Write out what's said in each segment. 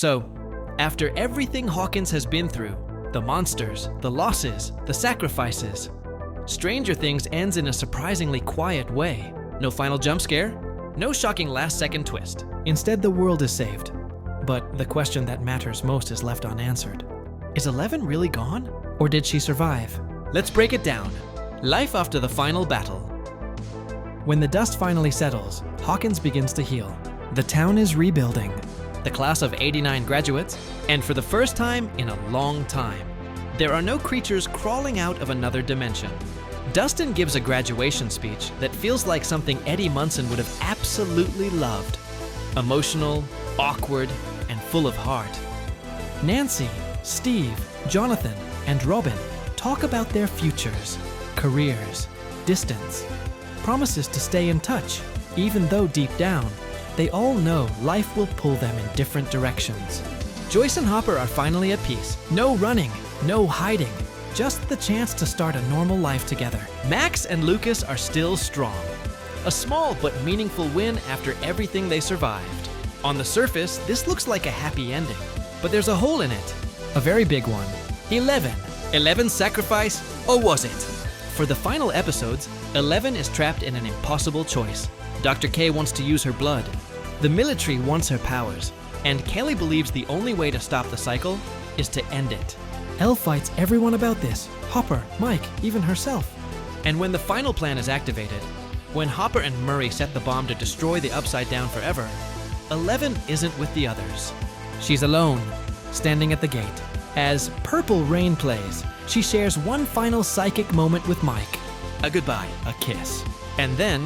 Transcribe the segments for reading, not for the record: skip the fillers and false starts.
So, after everything Hawkins has been through, the monsters, the losses, the sacrifices, Stranger Things ends in a surprisingly quiet way. No final jump scare, no shocking last-second twist. Instead, the world is saved. But the question that matters most is left unanswered. Is 11 really gone? Or did she survive? Let's break it down. Life after the final battle. When the dust finally settles, Hawkins begins to heal. The town is rebuilding. The class of '89 graduates, and for the first time in a long time, there are no creatures crawling out of another dimension. Dustin gives a graduation speech that feels like something Eddie Munson would have absolutely loved. Emotional, awkward, and full of heart. Nancy, Steve, Jonathan, and Robin talk about their futures, careers, distance, promises to stay in touch, even though deep down, they all know life will pull them in different directions. Joyce and Hopper are finally at peace. No running, no hiding, just the chance to start a normal life together. Max and Lucas are still strong. A small but meaningful win after everything they survived. On the surface, this looks like a happy ending, but there's a hole in it. A very big one. 11. 11's sacrifice, or was it? For the final episodes, 11 is trapped in an impossible choice. Dr. K wants to use her blood. The military wants her powers. And Kelly believes the only way to stop the cycle is to end it. Elle fights everyone about this. Hopper, Mike, even herself. And when the final plan is activated, when Hopper and Murray set the bomb to destroy the Upside Down forever, 11 isn't with the others. She's alone, standing at the gate. As Purple Rain plays, she shares one final psychic moment with Mike. A goodbye, a kiss. And then,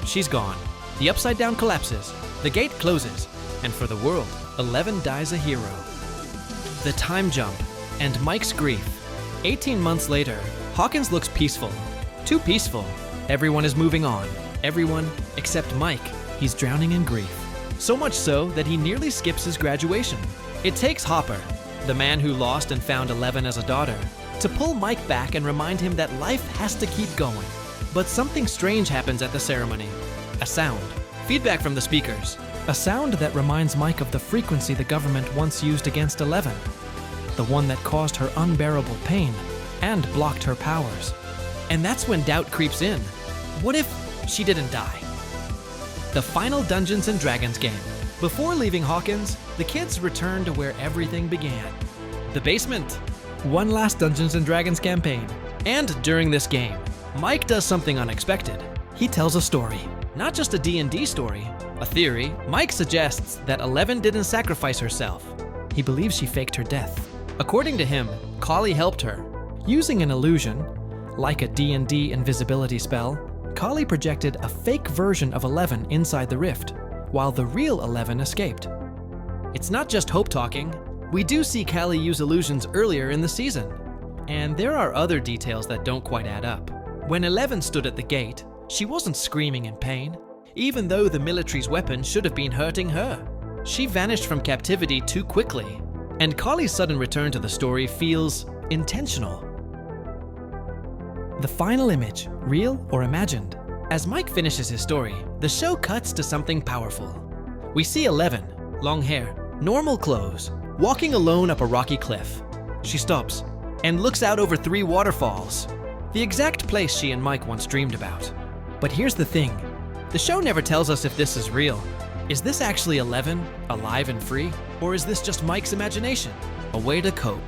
she's gone. The Upside Down collapses, the gate closes, and for the world, 11 dies a hero. The time jump, and Mike's grief. 18 months later, Hawkins looks peaceful. Too peaceful. Everyone is moving on. Everyone except Mike. He's drowning in grief. So much so that he nearly skips his graduation. It takes Hopper, the man who lost and found 11 as a daughter, to pull Mike back and remind him that life has to keep going. But something strange happens at the ceremony. A sound. Feedback from the speakers. A sound that reminds Mike of the frequency the government once used against 11. The one that caused her unbearable pain and blocked her powers. And that's when doubt creeps in. What if she didn't die? The final Dungeons & Dragons game. Before leaving Hawkins, the kids return to where everything began. The basement. One last Dungeons & Dragons campaign. And during this game, Mike does something unexpected. He tells a story. Not just a D&D story, a theory. Mike suggests that 11 didn't sacrifice herself. He believes she faked her death. According to him, Kali helped her. Using an illusion, like a D&D invisibility spell, Kali projected a fake version of 11 inside the rift, while the real 11 escaped. It's not just hope talking. We do see Kali use illusions earlier in the season. And there are other details that don't quite add up. When 11 stood at the gate, she wasn't screaming in pain, even though the military's weapon should have been hurting her. She vanished from captivity too quickly, and Kali's sudden return to the story feels intentional. The final image, real or imagined? As Mike finishes his story, the show cuts to something powerful. We see 11, long hair, normal clothes, walking alone up a rocky cliff. She stops and looks out over 3 waterfalls, the exact place she and Mike once dreamed about. But here's the thing, the show never tells us if this is real. Is this actually 11, alive and free? Or is this just Mike's imagination? A way to cope.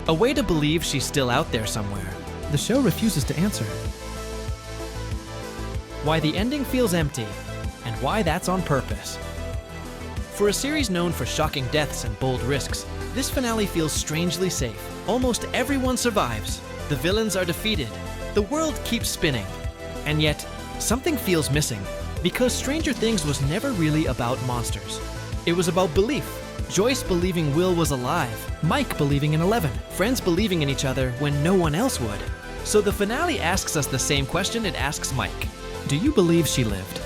A way to believe she's still out there somewhere. The show refuses to answer. Why the ending feels empty, and why that's on purpose. For a series known for shocking deaths and bold risks, this finale feels strangely safe. Almost everyone survives. The villains are defeated. The world keeps spinning. And yet, something feels missing, because Stranger Things was never really about monsters. It was about belief. Joyce believing Will was alive, Mike believing in 11, friends believing in each other when no one else would. So the finale asks us the same question it asks Mike. Do you believe she lived?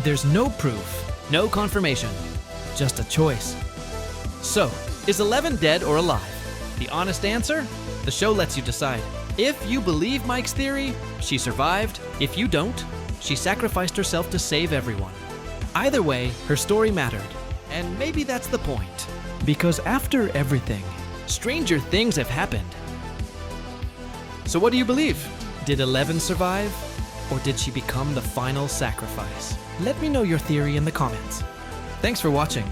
There's no proof, no confirmation, just a choice. So, is 11 dead or alive? The honest answer? The show lets you decide. If you believe Mike's theory, she survived. If you don't, she sacrificed herself to save everyone. Either way, her story mattered. And maybe that's the point. Because after everything, stranger things have happened. So what do you believe? Did 11 survive? Or did she become the final sacrifice? Let me know your theory in the comments. Thanks for watching.